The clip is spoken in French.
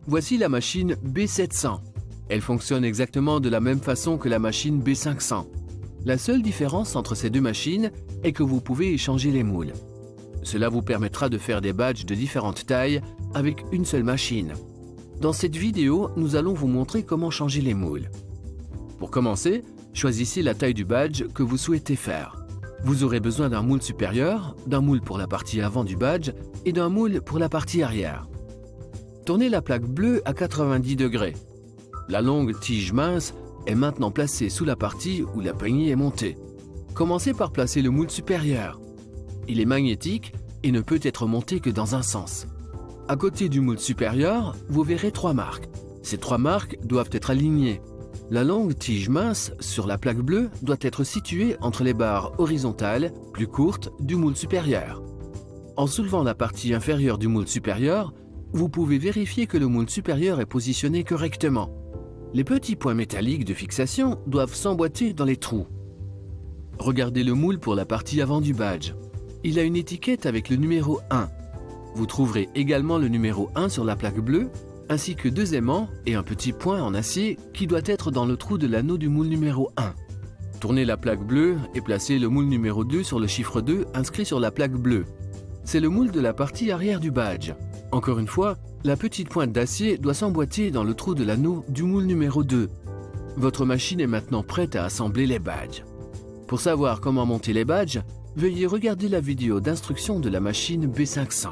Voici la machine B700. Elle fonctionne exactement de la même façon que la machine B500. La seule différence entre ces deux machines est que vous pouvez échanger les moules. Cela vous permettra de faire des badges de différentes tailles avec une seule machine. Dans cette vidéo, nous allons vous montrer comment changer les moules. Pour commencer, choisissez la taille du badge que vous souhaitez faire. Vous aurez besoin d'un moule supérieur, d'un moule pour la partie avant du badge et d'un moule pour la partie arrière. Tournez la plaque bleue à 90 degrés. La longue tige mince est maintenant placée sous la partie où la poignée est montée. Commencez par placer le moule supérieur. Il est magnétique et ne peut être monté que dans un sens. À côté du moule supérieur, vous verrez 3 marques. Ces 3 marques doivent être alignées. La longue tige mince sur la plaque bleue doit être située entre les barres horizontales, plus courtes, du moule supérieur. En soulevant la partie inférieure du moule supérieur, vous pouvez vérifier que le moule supérieur est positionné correctement. Les petits points métalliques de fixation doivent s'emboîter dans les trous. Regardez le moule pour la partie avant du badge. Il a une étiquette avec le numéro 1. Vous trouverez également le numéro 1 sur la plaque bleue, ainsi que 2 aimants et un petit point en acier qui doit être dans le trou de l'anneau du moule numéro 1. Tournez la plaque bleue et placez le moule numéro 2 sur le chiffre 2 inscrit sur la plaque bleue. C'est le moule de la partie arrière du badge. Encore une fois, la petite pointe d'acier doit s'emboîter dans le trou de l'anneau du moule numéro 2. Votre machine est maintenant prête à assembler les badges. Pour savoir comment monter les badges, veuillez regarder la vidéo d'instruction de la machine B500.